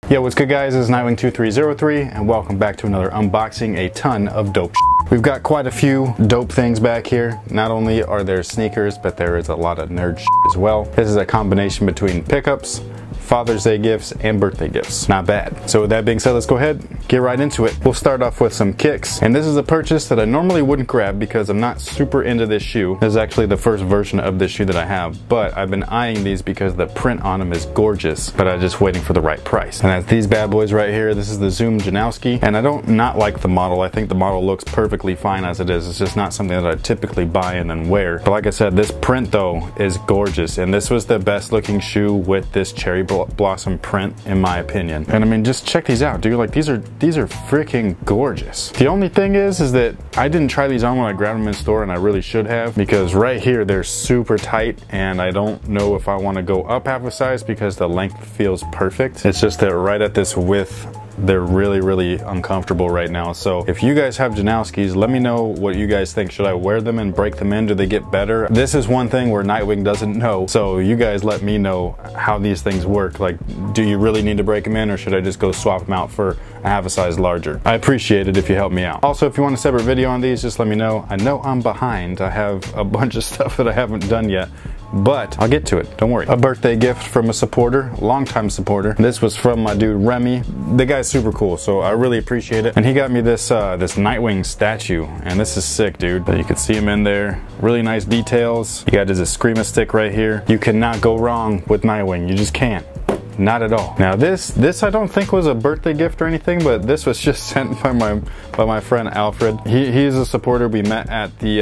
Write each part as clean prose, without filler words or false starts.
Yo, what's good guys, this is Nightwing2303 and welcome back to another unboxing a ton of dope shit. We've got quite a few dope things back here. Not only are there sneakers, but there is a lot of nerd shit as well. This is a combination between pickups, Father's Day gifts, and birthday gifts. Not bad. So with that being said, let's go ahead, get right into it. We'll start off with some kicks. And this is a purchase that I normally wouldn't grab because I'm not super into this shoe. This is actually the first version of this shoe that I have, but I've been eyeing these because the print on them is gorgeous, but I'm just waiting for the right price. And that's these bad boys right here. This is the Zoom Janowski, and I don't not like the model. I think the model looks perfectly fine as it is. It's just not something that I typically buy and then wear. But like I said, this print though is gorgeous, and this was the best looking shoe with this cherry blossom print in my opinion. And I mean, just check these out, dude. Like these are freaking gorgeous. The only thing is that I didn't try these on when I grabbed them in store, and I really should have, because right here they're super tight and I don't know if I want to go up half a size because the length feels perfect. It's just that right at this width they're really uncomfortable right now. So if you guys have Janowskis, let me know what you guys think. Should I wear them and break them in? Do they get better? This is one thing where Nightwing doesn't know, so you guys let me know how these things work. Like, do you really need to break them in, or should I just go swap them out for a half a size larger? I appreciate it if you help me out. Also, if you want a separate video on these, just let me know. I know I'm behind. I have a bunch of stuff that I haven't done yet, but I'll get to it, don't worry. A birthday gift from a supporter, longtime supporter. This was from my dude Remy. The guy's super cool, so I really appreciate it. And he got me this this Nightwing statue, and this is sick, dude. You can see him in there. Really nice details. You got his Screama stick right here. You cannot go wrong with Nightwing. You just can't. Not at all. Now this I don't think was a birthday gift or anything, but this was just sent by my friend Alfred. He's a supporter. We met at the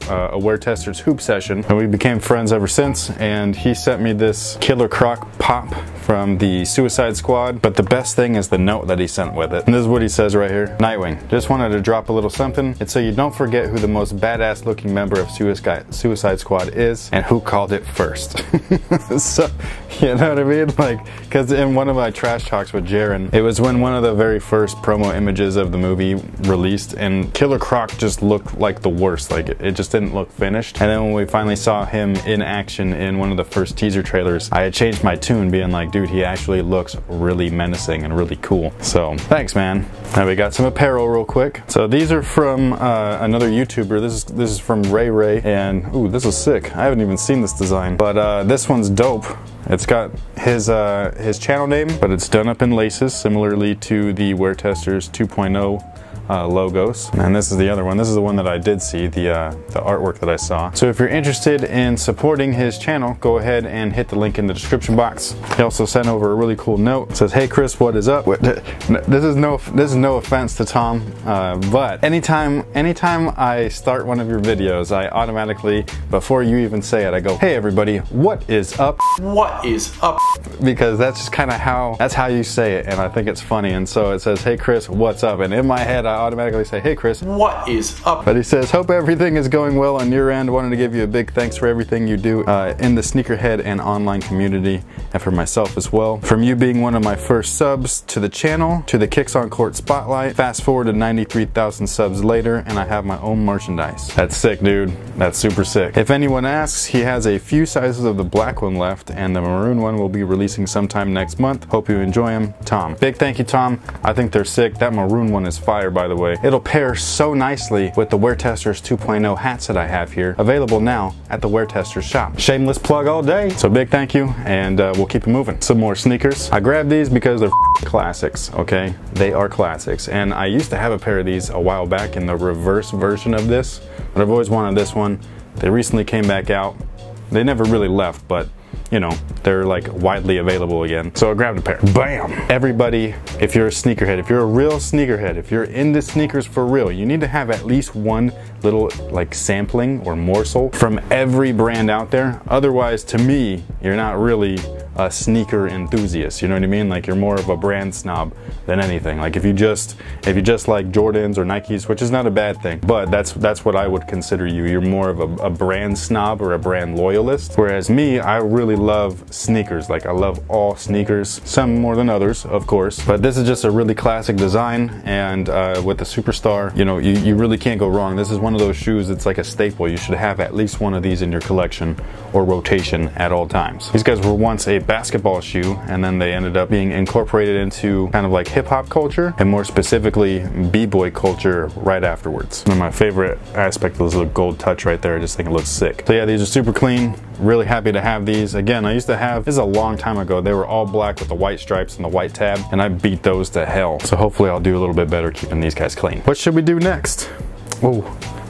a WearTesters hoop session, and we became friends ever since. And he sent me this Killer Croc pop from the Suicide Squad, but the best thing is the note that he sent with it. And this is what he says right here. Nightwing, just wanted to drop a little something. It's so you don't forget who the most badass looking member of Suicide Squad is and who called it first. So, you know what I mean? Like, because in one of my trash talks with Jaren, it was when one of the very first promo images of the movie released, and Killer Croc just looked like the worst. Like, it just didn't look finished. And then when we finally saw him in action in one of the first teaser trailers, I had changed my tune, being like, dude, he actually looks really menacing and really cool. So thanks, man. Now we got some apparel real quick. So these are from another YouTuber. This is from Ray, and ooh, this is sick. I haven't even seen this design, but this one's dope. It's got his channel name, but it's done up in laces, similarly to the WearTesters 2.0 logos. And this is the other one. This is the one that I did see, the artwork that I saw. So if you're interested in supporting his channel, go ahead and hit the link in the description box. He also sent over a really cool note. It says, "Hey Chris, what is up?" This is no offense to Tom, but anytime I start one of your videos, I automatically, before you even say it, I go, "Hey everybody, what is up?" What is up? Because that's just kind of how you say it, and I think it's funny. And so it says, "Hey Chris, what's up?" And in my head, I automatically say, "Hey Chris, what is up?" But he says, "Hope everything is going well on your end. Wanted to give you a big thanks for everything you do in the sneakerhead and online community, and for myself as well. From you being one of my first subs to the channel, to the Kicks on Court spotlight, fast forward to 93,000 subs later, and I have my own merchandise." That's sick, dude. That's super sick. If anyone asks, he has a few sizes of the black one left, and the maroon one will be releasing sometime next month. Hope you enjoy them, Tom. Big thank you, Tom. I think they're sick. That maroon one is fire, by the way. It'll pair so nicely with the WearTesters 2.0 hats that I have here, available now at the WearTesters shop. Shameless plug all day. So big thank you, and we'll keep it moving. Some more sneakers. I grabbed these because they're classics, okay? They are classics, and I used to have a pair of these a while back in the reverse version of this, but I've always wanted this one. They recently came back out. They never really left, but you know, they're like widely available again. So I grabbed a pair. Bam! Everybody, if you're a sneakerhead, if you're a real sneakerhead, if you're into sneakers for real, you need to have at least one little like sampling or morsel from every brand out there. Otherwise, to me, you're not really a sneaker enthusiast, you know what I mean? Like, you're more of a brand snob than anything. Like, if you just like Jordans or Nikes, which is not a bad thing, but that's what I would consider you. You're more of a brand snob or a brand loyalist. Whereas me, I really love sneakers. Like, I love all sneakers, some more than others, of course, but this is just a really classic design, and with the Superstar, you know, you really can't go wrong. This is one of those shoes, it's like a staple. You should have at least one of these in your collection or rotation at all times. These guys were once a basketball shoe, and then they ended up being incorporated into kind of like hip-hop culture, and more specifically b-boy culture right afterwards. And my favorite aspect of this little gold touch right there, I just think it looks sick. So yeah, these are super clean. Really happy to have these. Again, I used to have, this is a long time ago, they were all black with the white stripes and the white tab, and I beat those to hell. So hopefully I'll do a little bit better keeping these guys clean. What should we do next? Oh,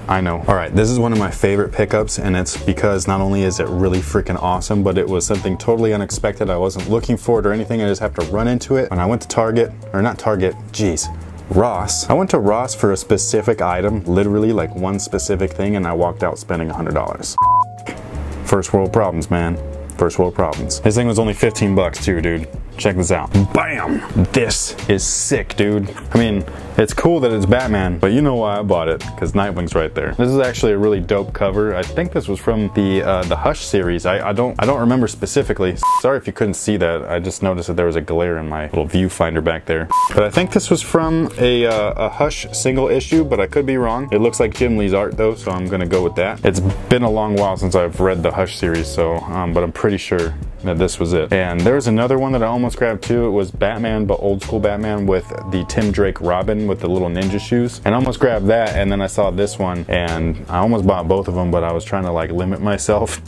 I know. All right, this is one of my favorite pickups, and it's because not only is it really freaking awesome, but it was something totally unexpected. I wasn't looking for it or anything. I just have to run into it. When I went to Target, or not Target, geez, Ross. I went to Ross for a specific item, literally like one specific thing, and I walked out spending $100. First world problems, man. First world problems. This thing was only 15 bucks too, dude. Check this out. Bam! This is sick, dude. I mean, it's cool that it's Batman, but you know why I bought it, because Nightwing's right there. This is actually a really dope cover. I think this was from the Hush series. I don't remember specifically. Sorry if you couldn't see that. I just noticed that there was a glare in my little viewfinder back there. But I think this was from a Hush single issue, but I could be wrong. It looks like Jim Lee's art though, so I'm gonna go with that. It's been a long while since I've read the Hush series, so but I'm pretty sure that this was it. And there was another one that I almost grabbed too. It was Batman, but old school Batman with the Tim Drake Robin with the little ninja shoes. And I almost grabbed that, and then I saw this one, and I almost bought both of them, but I was trying to like limit myself.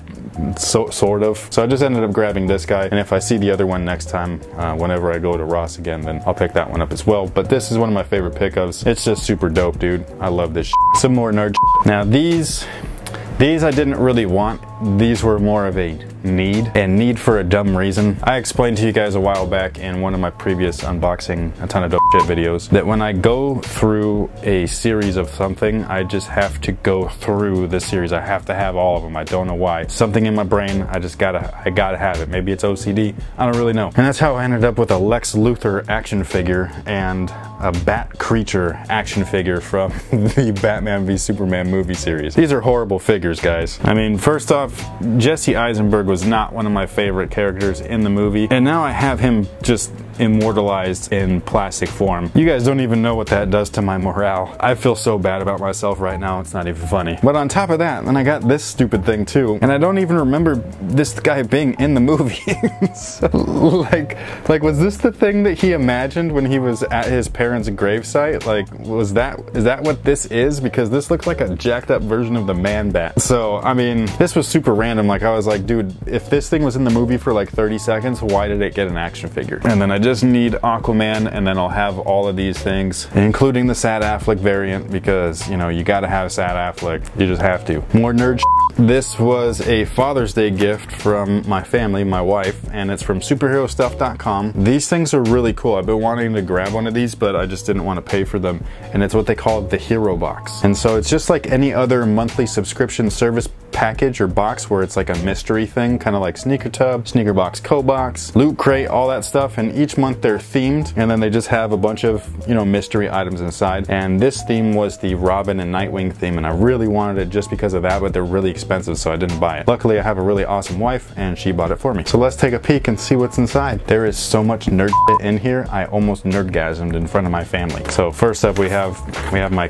Sort of. So I just ended up grabbing this guy, and if I see the other one next time, whenever I go to Ross again, then I'll pick that one up as well. But this is one of my favorite pickups. It's just super dope, dude. I love this shit. Some more nerd shit. Now these I didn't really want. These were more of a need for a dumb reason. I explained to you guys a while back in one of my previous unboxing a ton of dope shit videos that when I go through a series of something, I just have to go through the series. I have to have all of them. I don't know why. Something in my brain, I gotta have it. Maybe it's OCD. I don't really know. And that's how I ended up with a Lex Luthor action figure and a Bat Creature action figure from the Batman v Superman movie series. These are horrible figures, guys. I mean, first off, Jesse Eisenberg was not one of my favorite characters in the movie, and now I have him just immortalized in plastic form. You guys don't even know what that does to my morale. I feel so bad about myself right now, it's not even funny. But on top of that, then I got this stupid thing too, and I don't even remember this guy being in the movie. So, like was this the thing that he imagined when he was at his parents' gravesite? Like, is that what this is? Because this looks like a jacked up version of the Man-Bat. So, I mean, this was super random. Like, I was like, dude, if this thing was in the movie for like 30 seconds, why did it get an action figure? And then I just need Aquaman, and then I'll have all of these things, including the Sad Affleck variant, because, you know, you gotta have Sad Affleck. You just have to. More nerd shit. This was a Father's Day gift from my family, my wife, and it's from superherostuff.com. These things are really cool. I've been wanting to grab one of these, but I just didn't want to pay for them. And it's what they call the Hero Box. And so it's just like any other monthly subscription service package or box where it's like a mystery thing, kind of like Sneaker Tub, Sneaker Box, Co-Box, Loot Crate, all that stuff. And each month they're themed, and then they just have a bunch of, you know, mystery items inside. And this theme was the Robin and Nightwing theme, and I really wanted it just because of that, but they're really expensive, so I didn't buy it. Luckily, I have a really awesome wife, and she bought it for me. So let's take a peek and see what's inside. There is so much nerd shit in here. I almost nerdgasmed in front of my family. So first up, we have my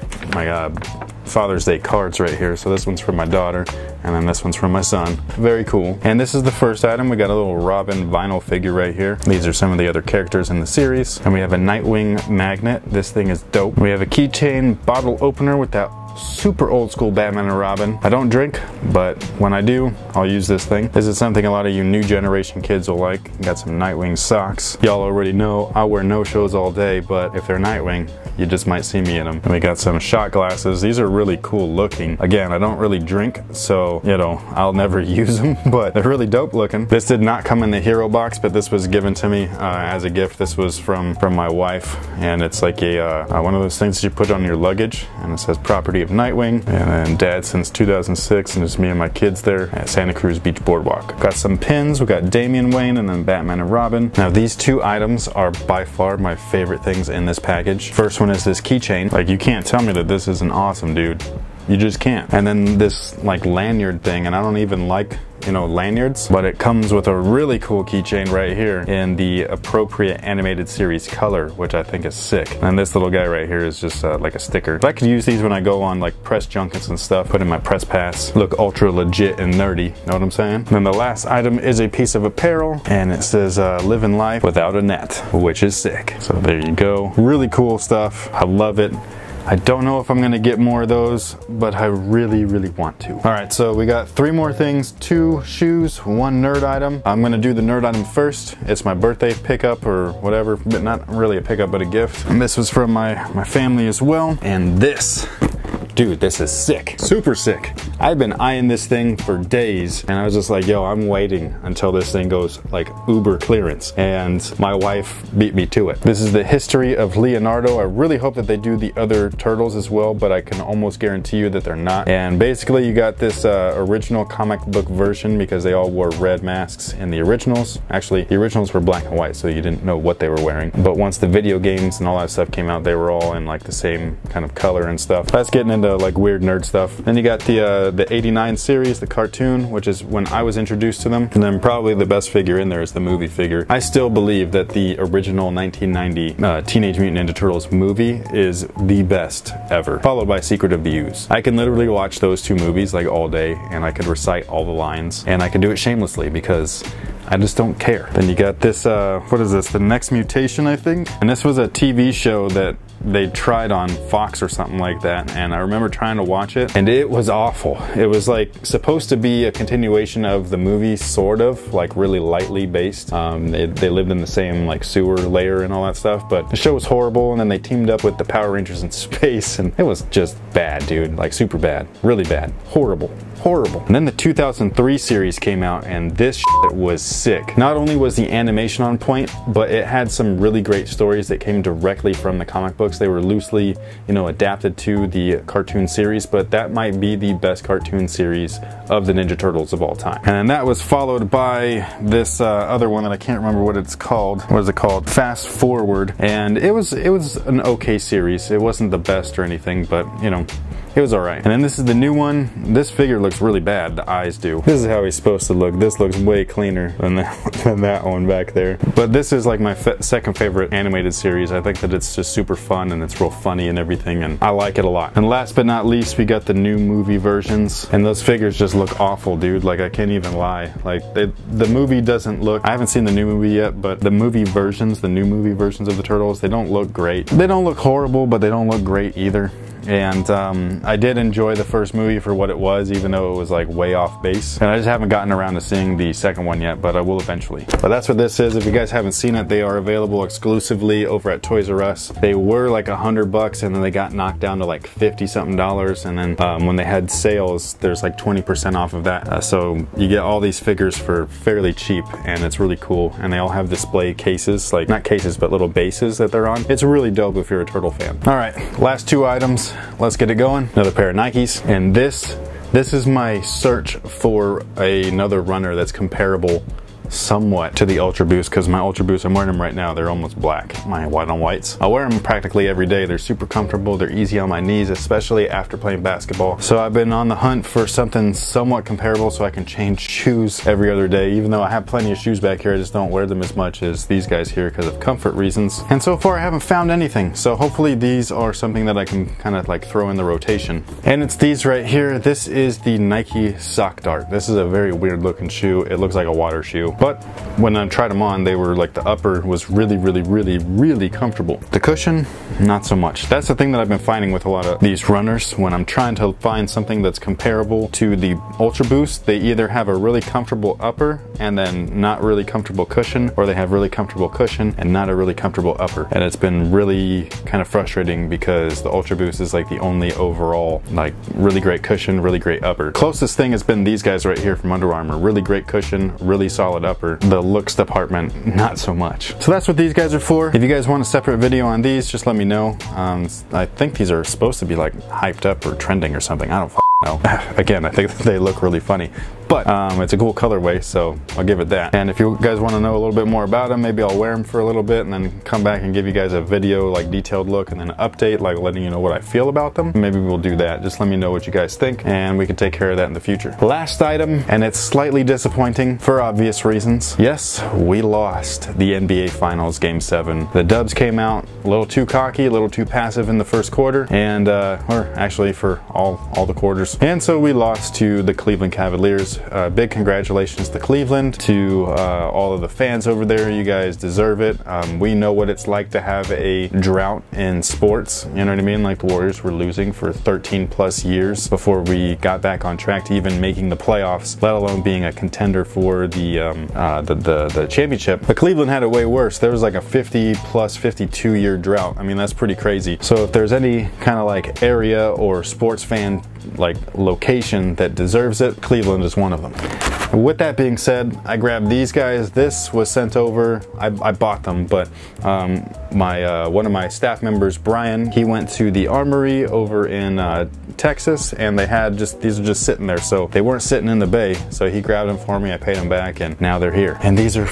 Father's Day cards right here. So this one's for my daughter, and then this one's from my son. Very cool. And this is the first item. We got a little Robin vinyl figure right here. These are some of the other characters in the series. And we have a Nightwing Magnet. This thing is dope. We have a keychain bottle opener with that super old school Batman and Robin. I don't drink, but when I do, I'll use this thing. This is something a lot of you new generation kids will like. Got some Nightwing socks. Y'all already know I wear no-shows all day, but if they're Nightwing, you just might see me in them. And we got some shot glasses. These are really cool looking. Again, I don't really drink, so, you know, I'll never use them, but they're really dope looking. This did not come in the Hero Box, but this was given to me as a gift. This was from my wife, and it's like a one of those things that you put on your luggage, and it says property of Nightwing, and then Dad since 2006, and it's me and my kids there at Santa Cruz Beach Boardwalk. Got some pins. We got Damian Wayne and then Batman and Robin. Now these two items are by far my favorite things in this package. First one is this keychain. Like, you can't tell me that this isn't awesome, dude. You just can't. And then this like lanyard thing, and I don't even like you know, lanyards, but it comes with a really cool keychain right here in the appropriate animated series color, which I think is sick. And this little guy right here is just like a sticker. But I could use these when I go on like press junkets and stuff, put in my press pass, look ultra legit and nerdy, know what I'm saying? And then the last item is a piece of apparel, and it says living life without a net, which is sick. So there you go. Really cool stuff. I love it. I don't know if I'm gonna get more of those, but I really, really want to. All right, so we got 3 more things, 2 shoes, 1 nerd item. I'm gonna do the nerd item first. It's my birthday pickup or whatever, but not really a pickup, but a gift. And this was from my family as well. And this, dude, this is sick, super sick. I've been eyeing this thing for days, and I was just like, yo, I'm waiting until this thing goes like uber clearance, and my wife beat me to it. This is the history of Leonardo. I really hope that they do the other turtles as well, but I can almost guarantee you that they're not. And basically you got this original comic book version, because they all wore red masks in the originals. Actually, the originals were black and white, so you didn't know what they were wearing. But once the video games and all that stuff came out, they were all in like the same kind of color and stuff. That's getting into like weird nerd stuff. Then you got the 89 series, the cartoon, which is when I was introduced to them. And then probably the best figure in there is the movie figure. I still believe that the original 1990 Teenage Mutant Ninja Turtles movie is the best ever, followed by Secret of the Ooze. I can literally watch those 2 movies like all day, and I could recite all the lines, and I can do it shamelessly because I just don't care. Then you got this, what is this? The Next Mutation, I think? And this was a TV show that they tried on Fox or something like that, and I remember trying to watch it, and it was awful. It was like supposed to be a continuation of the movie, sort of, like really lightly based. They lived in the same like sewer layer and all that stuff, but the show was horrible, and then they teamed up with the Power Rangers in space, and it was just bad, dude. Like super bad, really bad, horrible. Horrible. And then the 2003 series came out, and this shit was sick. Not only was the animation on point, but it had some really great stories that came directly from the comic books. They were loosely, you know, adapted to the cartoon series, but that might be the best cartoon series of the Ninja Turtles of all time. And then that was followed by this other one that I can't remember what it's called. What is it called? Fast Forward. And it was an okay series. It wasn't the best or anything, but you know, it was alright. And then this is the new one. This figure looks really bad, the eyes do. This is how he's supposed to look. This looks way cleaner than that one back there. But this is like my second favorite animated series. I think that it's just super fun, and it's real funny and everything, and I like it a lot. And last but not least, we got the new movie versions, and those figures just look awful, dude. Like, I can't even lie. Like, the movie doesn't look, I haven't seen the new movie yet, but the movie versions, the new movie versions of the Turtles, they don't look great. They don't look horrible, but they don't look great either. And I did enjoy the first movie for what it was, even though it was like way off base. And I just haven't gotten around to seeing the second one yet, but I will eventually. But that's what this is. If you guys haven't seen it, they are available exclusively over at Toys R Us. They were like $100, and then they got knocked down to like 50-something dollars. And then when they had sales, there's like 20% off of that. So you get all these figures for fairly cheap, and it's really cool. And they all have display cases, like not cases, but little bases that they're on. It's really dope if you're a Turtle fan. All right, last 2 items. Let's get it going. Another pair of Nikes, and this is my search for another runner that's comparable somewhat to the Ultra Boost, because my Ultra Boost, I'm wearing them right now, they're almost black, my white on whites. I wear them practically every day. They're super comfortable, they're easy on my knees, especially after playing basketball. So I've been on the hunt for something somewhat comparable so I can change shoes every other day. Even though I have plenty of shoes back here, I just don't wear them as much as these guys here because of comfort reasons. And so far I haven't found anything, so hopefully these are something that I can kind of like throw in the rotation. And it's these right here. This is the Nike Sock Dart. This is a very weird looking shoe. It looks like a water shoe. But when I tried them on, they were like, the upper was really comfortable. The cushion, not so much. That's the thing that I've been finding with a lot of these runners. When I'm trying to find something that's comparable to the Ultra Boost, they either have a really comfortable upper and then not really comfortable cushion, or they have really comfortable cushion and not a really comfortable upper. And it's been really kind of frustrating because the Ultra Boost is like the only overall like really great cushion, really great upper. Closest thing has been these guys right here from Under Armour. Really great cushion, really solid upper. The looks department, not so much. So that's what these guys are for. If you guys want a separate video on these, just let me know. I think these are supposed to be like hyped up or trending or something. I don't know. Again, I think they look really funny. but it's a cool colorway, so I'll give it that. And if you guys want to know a little bit more about them, maybe I'll wear them for a little bit and then come back and give you guys a video, like detailed look, and then an update, like letting you know what I feel about them. Maybe we'll do that. Just let me know what you guys think, and we can take care of that in the future. Last item, and it's slightly disappointing for obvious reasons. Yes, we lost the NBA Finals Game 7. The Dubs came out a little too cocky, a little too passive in the first quarter, and or actually for all the quarters. And so we lost to the Cleveland Cavaliers. Big congratulations to Cleveland, to all of the fans over there. You guys deserve it. We know what it's like to have a drought in sports. You know what I mean? Like the Warriors were losing for 13 plus years before we got back on track to even making the playoffs, let alone being a contender for the championship. But Cleveland had it way worse. There was like a 50 plus 52 year drought. I mean, that's pretty crazy. So if there's any kind of like area or sports fan like location that deserves it, Cleveland is one of them. With that being said, I grabbed these guys. This was sent over. I bought them, but one of my staff members, Brian, he went to the armory over in Texas, and they had these are just sitting there, so they weren't sitting in the bay. So he grabbed them for me. I paid them back, and now they're here. And these are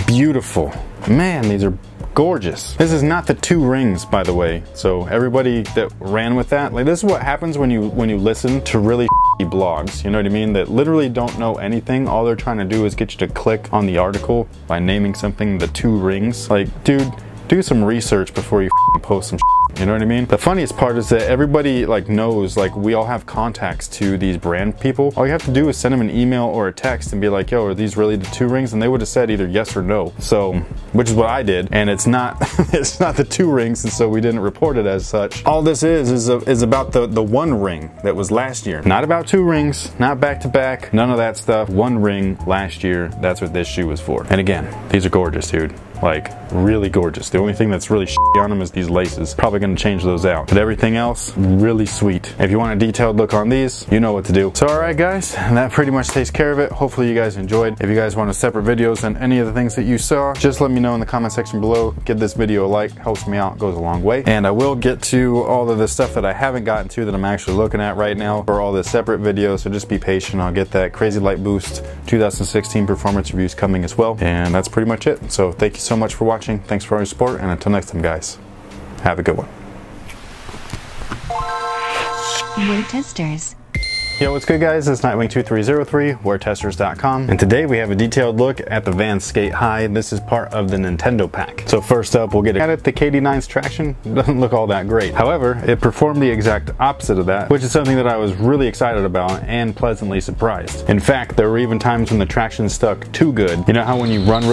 beautiful. Man, these are gorgeous. This is not the 2 rings, by the way. So everybody that ran with that, like, this is what happens when you listen to really blogs, you know what I mean, that literally don't know anything. All they're trying to do is get you to click on the article by naming something the 2 rings. Like, dude, do some research before you post some you know what I mean? The funniest part is that everybody like knows, like, we all have contacts to these brand people. All you have to do is send them an email or a text and be like, yo, are these really the 2 rings? And they would have said either yes or no. So, which is what I did, and it's not it's not the 2 rings, and so we didn't report it as such. All this is about the 1 ring that was last year. Not about 2 rings, not back to back, none of that stuff. 1 ring last year, that's what this shoe was for. And again, these are gorgeous, dude. Like, really gorgeous. The only thing that's really shitty on them is these laces. Probably gonna change those out. But everything else, really sweet. If you want a detailed look on these, you know what to do. So alright guys, that pretty much takes care of it. Hopefully you guys enjoyed. If you guys want a separate videos on any of the things that you saw, just let me know in the comment section below. Give this video a like, helps me out, goes a long way. And I will get to all of the stuff that I haven't gotten to that I'm actually looking at right now for all the separate videos, so just be patient. I'll get that Crazy Light Boost 2016 performance reviews coming as well. And that's pretty much it. So thank you so much for watching. Thanks for all your support, and until next time guys, have a good one. WearTesters. Yo, what's good guys? It's Nightwing 2303, WearTesters.com, and today we have a detailed look at the Vans Skate High. This is part of the Nintendo pack. So first up, we'll get at it. The KD9's traction doesn't look all that great. However, it performed the exact opposite of that, which is something that I was really excited about and pleasantly surprised. In fact, there were even times when the traction stuck too good. You know how when you run